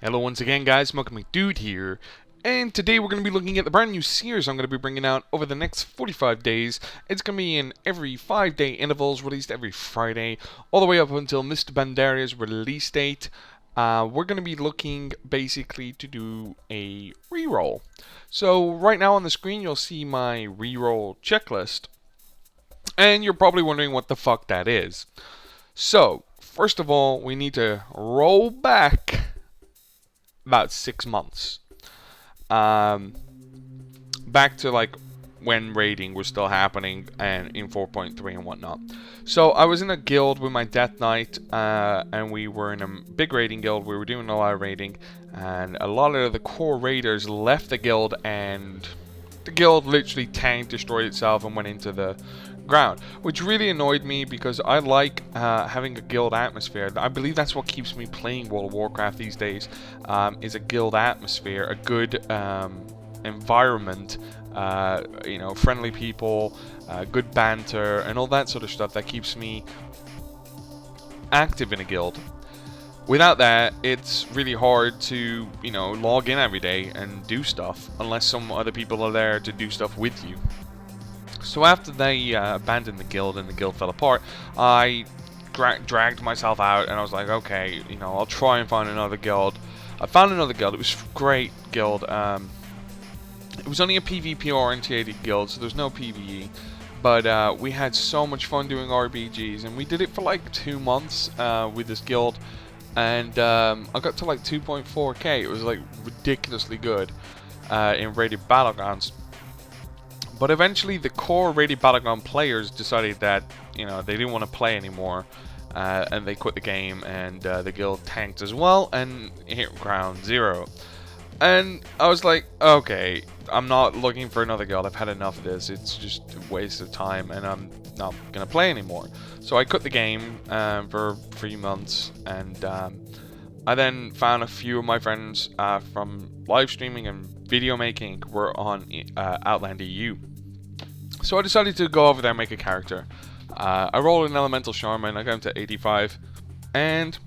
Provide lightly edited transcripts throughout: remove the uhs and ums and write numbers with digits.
Hello once again guys, Smoking McDude here, and today we're going to be looking at the brand new series I'm going to be bringing out over the next 45 days. It's going to be in every 5-day intervals, released every Friday, all the way up until Mr. Pandaria's release date. We're going to be looking basically to do a reroll. So right now on the screen you'll see my reroll checklist, and you're probably wondering what the fuck that is. So, first of all, we need to roll back about 6 months. Back to like when raiding was still happening and in 4.3 and whatnot. So I was in a guild with my Death Knight, and we were in a big raiding guild. We were doing a lot of raiding, and a lot of the core raiders left the guild, and the guild literally tanked, destroyed itself, and went into the ground, which really annoyed me because I like having a guild atmosphere. I believe that's what keeps me playing World of Warcraft these days, is a guild atmosphere, a good environment, friendly people, good banter, and all that sort of stuff that keeps me active in a guild. Without that, it's really hard to, log in every day and do stuff unless some other people are there to do stuff with you. So after they abandoned the guild and the guild fell apart, I dragged myself out and I was like, okay, I'll try and find another guild. I found another guild. It was a great guild. It was only a PvP orientated guild, so there's no PvE. But we had so much fun doing RPGs, and we did it for like 2 months with this guild. And I got to like 2.4k. It was like ridiculously good in rated battlegrounds. But eventually the core rated battleground players decided that they didn't want to play anymore, and they quit the game, and the guild tanked as well and hit ground zero. And I was like, okay, I'm not looking for another guild. I've had enough of this. It's just a waste of time, and I'm not gonna play anymore. So I quit the game for 3 months, and I then found a few of my friends from live streaming and video making were on Outland EU. So I decided to go over there and make a character. I rolled an elemental shaman. I got him to 85, and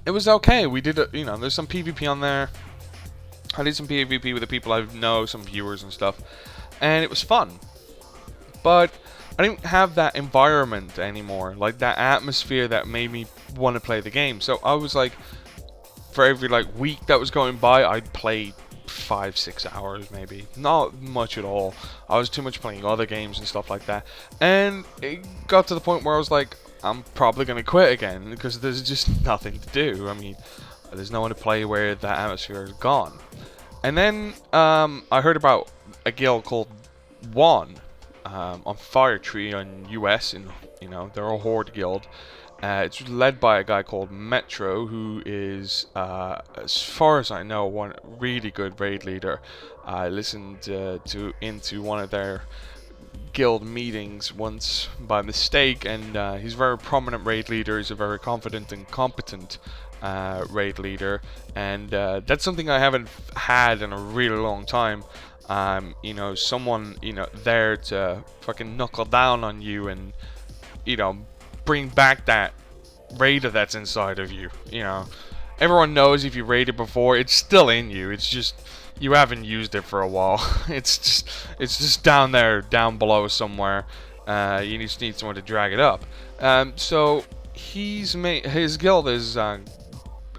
it was okay. We did there's some PvP on there. I did some PvP with the people I know, some viewers and stuff, and it was fun. But I didn't have that environment anymore, like that atmosphere that made me want to play the game. So I was like, for every week that was going by, I'd play 5-6 hours maybe, not much at all. I was too much playing other games and stuff like that, and it got to the point where I was like, I'm probably gonna quit again because there's just nothing to do. I mean, there's no one to play where that atmosphere is gone. And then I heard about a guild called E01 on Fire Tree on US, and they're a horde guild. It's led by a guy called Metro, who is, as far as I know, one really good raid leader. I listened into one of their guild meetings once by mistake, and he's a very prominent raid leader. He's a very confident and competent raid leader, and that's something I haven't had in a really long time. Someone there to fucking knuckle down on you and bring back that raider that's inside of you. Everyone knows if you raided before, it's still in you. It's just you haven't used it for a while. It's just down there, down below somewhere. You just need someone to drag it up. So his guild is a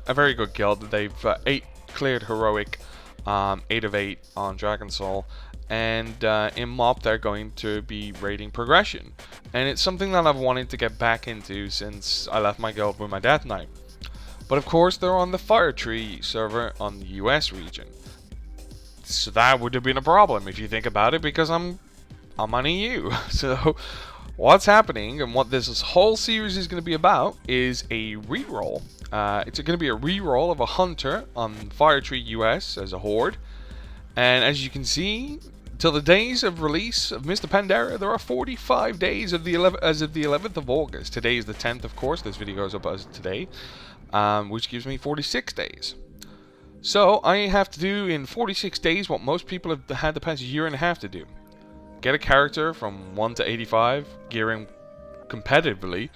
very good guild. They've 8 cleared heroic, 8 of 8 on Dragon Soul, and in MOP they're going to be raiding progression, and it's something that I've wanted to get back into since I left my guild with my Death Knight. But of course they're on the Fire Tree server on the US region, so that would have been a problem if you think about it, because I'm on EU. So what's happening and what this whole series is going to be about is a reroll. It's going to be a reroll of a hunter on Fire Tree US as a horde, and as you can see, till the days of release of Mr. Pandaria, there are 45 days as of the 11th of August. Today is the 10th, of course. This video goes up as today, which gives me 46 days. So I have to do in 46 days what most people have had the past year and a half to do. Get a character from 1 to 85, gearing competitively,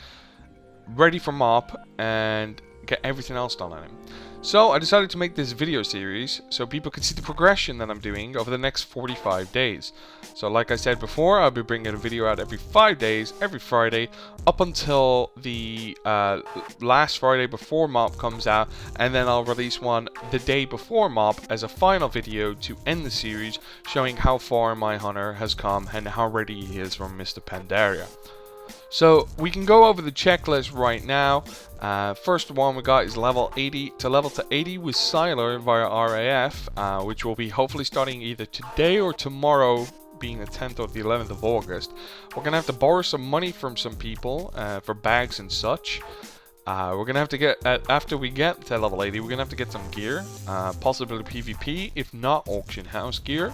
ready for MOP, and get everything else done on him. So I decided to make this video series so people can see the progression that I'm doing over the next 45 days. So like I said before, I'll be bringing a video out every 5 days, every Friday, up until the last Friday before MOP comes out, and then I'll release one the day before MOP as a final video to end the series, showing how far my hunter has come and how ready he is from Mr. Pandaria. So we can go over the checklist right now. First one we got is level 80 to level to 80 with Siler via RAF, which will be hopefully starting either today or tomorrow, being the 10th or the 11th of August. We're gonna have to borrow some money from some people for bags and such. We're gonna have to get after we get to level 80, we're gonna have to get some gear, possibly PvP, if not auction house gear.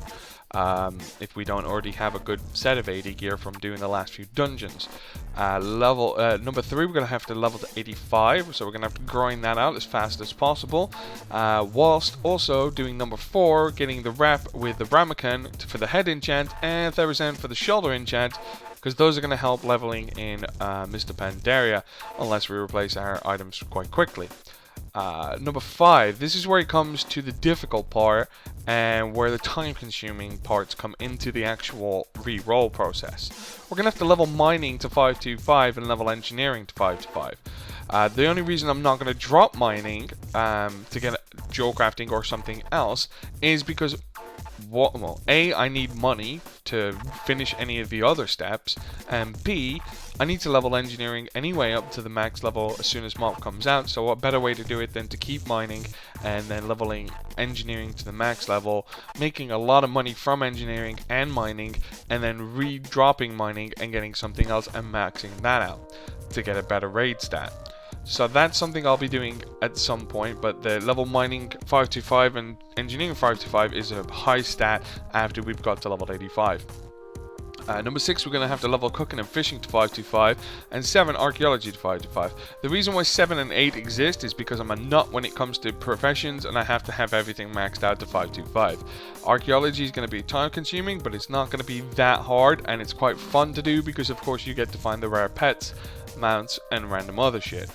If we don't already have a good set of 80 gear from doing the last few dungeons. Number 3, we're going to have to level to 85, so we're going to have to grind that out as fast as possible, whilst also doing number 4, getting the rep with the Ramekin for the head enchant and Therizan for the shoulder enchant, because those are going to help leveling in Mr. Pandaria, unless we replace our items quite quickly. Number 5, this is where it comes to the difficult part and where the time consuming parts come into the actual re-roll process. We're going to have to level mining to 525 and level engineering to 525. The only reason I'm not going to drop mining to get jewel crafting or something else is because well, A, I need money to finish any of the other steps, and B, I need to level engineering anyway up to the max level as soon as MOP comes out, so what better way to do it than to keep mining and then leveling engineering to the max level, making a lot of money from engineering and mining, and then re-dropping mining and getting something else and maxing that out to get a better raid stat. So that's something I'll be doing at some point, but the level mining 525 and engineering 525 is a high stat after we've got to level 85. Number 6, we're going to have to level cooking and fishing to 525, and 7, archaeology to 525. The reason why 7 and 8 exist is because I'm a nut when it comes to professions, and I have to have everything maxed out to 525. Archaeology is going to be time consuming, but it's not going to be that hard, and it's quite fun to do because of course you get to find the rare pets, mounts, and random other shit.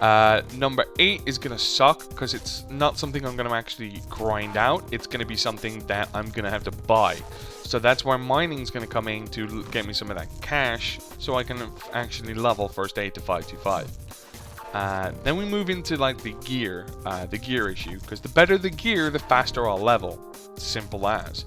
Number 8 is going to suck because it's not something I'm going to actually grind out. It's going to be something that I'm going to have to buy. So that's where mining is going to come in to get me some of that cash so I can actually level first aid to 525. Then we move into like the gear issue, because the better the gear, the faster I'll level. Simple as.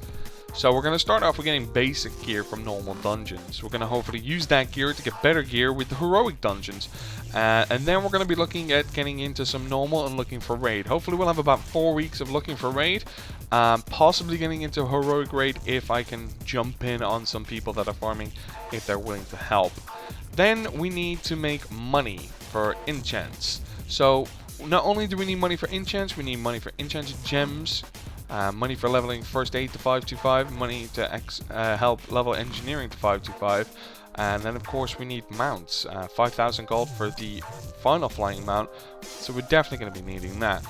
So we're going to start off with getting basic gear from normal dungeons. We're going to hopefully use that gear to get better gear with the heroic dungeons. And then we're going to be looking at getting into some normal and looking for raid. Hopefully we'll have about 4 weeks of looking for raid. Possibly getting into heroic raid if I can jump in on some people that are farming if they're willing to help. Then we need to make money for enchants. So not only do we need money for enchants, we need money for enchanted gems. Money for leveling first aid to 525, money to help level engineering to 525, and then of course we need mounts, 5,000 gold for the final flying mount, so we're definitely going to be needing that.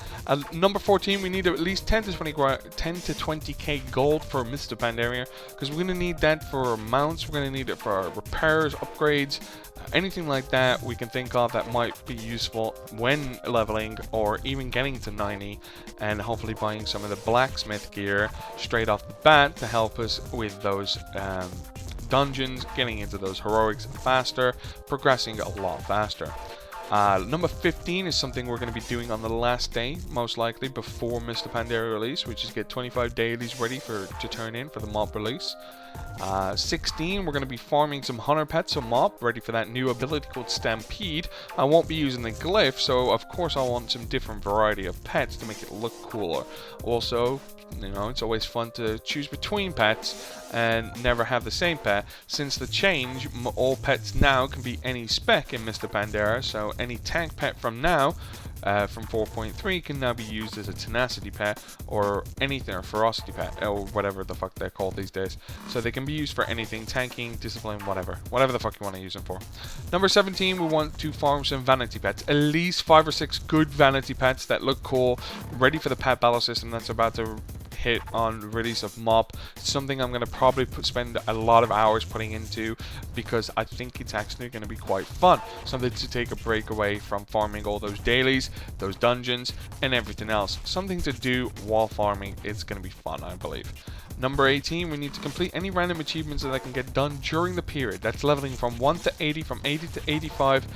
Number 14, we need at least 10 to 20k gold for Mr. Pandaria, because we're going to need that for mounts, we're going to need it for repairs, upgrades, anything like that we can think of that might be useful when leveling or even getting to 90, and hopefully buying some of the blacksmith gear straight off the bat to help us with those dungeons, getting into those heroics faster, progressing a lot faster. Number 15 is something we're going to be doing on the last day, most likely before Mr. Pandaria release, which is get 25 dailies ready to turn in for the MOP release. 16, we're going to be farming some hunter pets, so MOP, ready for that new ability called Stampede. I won't be using the glyph, so of course I want some different variety of pets to make it look cooler. Also, you know, it's always fun to choose between pets and never have the same pet. Since the change, all pets now can be any spec in Mr. Pandaria, so any tank pet from now, from 4.3 can now be used as a tenacity pet or anything, or ferocity pet, or whatever the fuck they're called these days. So they can be used for anything, tanking, discipline, whatever the fuck you want to use them for. Number 17, we want to farm some vanity pets, at least 5 or 6 good vanity pets that look cool, ready for the pet battle system that's about to hit on release of Mop. Something I'm going to probably spend a lot of hours putting into, because I think it's actually going to be quite fun. Something to take a break away from farming all those dailies, those dungeons, and everything else. Something to do while farming. It's going to be fun, I believe. Number 18, we need to complete any random achievements that I can get done during the period. That's leveling from 1 to 80, from 80 to 85,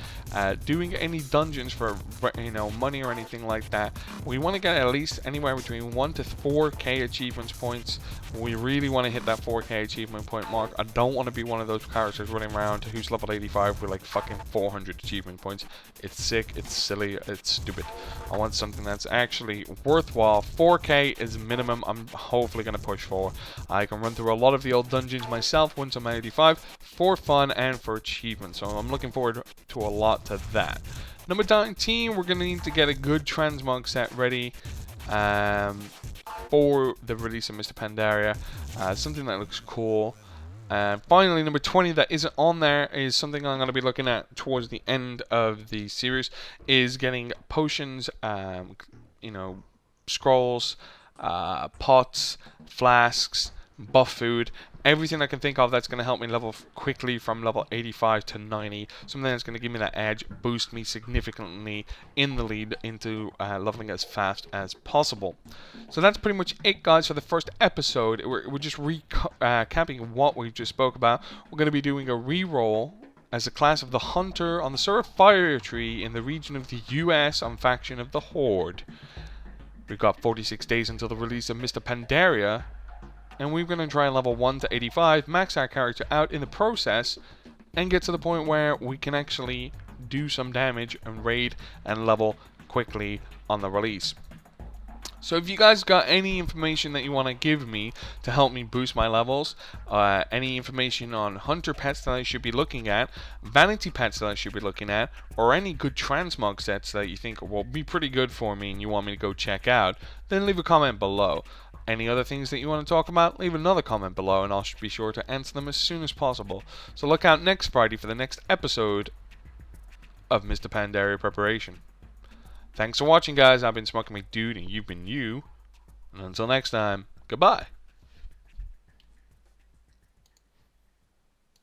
doing any dungeons for, you know, money or anything like that. We want to get at least anywhere between 1 to 4k achievements points. We really want to hit that 4k achievement point mark. I don't want to be one of those characters running around who's level 85 with like fucking 400 achievement points. It's sick, it's silly, it's stupid. I want something that's actually worthwhile. 4k is minimum I'm hopefully going to push for. I can run through a lot of the old dungeons myself once I'm at 85 for fun and for achievement, so I'm looking forward to a lot to that. Number 19, we're going to need to get a good transmog set ready for the release of Mr. Pandaria. Something that looks cool. And finally, number 20 that isn't on there is something I'm going to be looking at towards the end of the series, is getting potions, you know, scrolls, pots, flasks, buff food, everything I can think of that's going to help me level quickly from level 85 to 90. Something that's going to give me that edge, boost me significantly in the lead into leveling as fast as possible. So that's pretty much it, guys, for the first episode. We're just recapping what we just spoke about. We're going to be doing a reroll as a class of the Hunter on the server Fire Tree in the region of the US on faction of the Horde. We've got 46 days until the release of Mr. Pandaria, and we're going to try and level 1 to 85, max our character out in the process, and get to the point where we can actually do some damage and raid and level quickly on the release. So if you guys got any information that you want to give me to help me boost my levels, any information on hunter pets that I should be looking at, vanity pets that I should be looking at, or any good transmog sets that you think will be pretty good for me and you want me to go check out, then leave a comment below. Any other things that you want to talk about, leave another comment below and I'll be sure to answer them as soon as possible. So look out next Friday for the next episode of Mr. Pandaria Preparation. Thanks for watching, guys. I've been Smoking McDude and you've been you. And until next time, goodbye.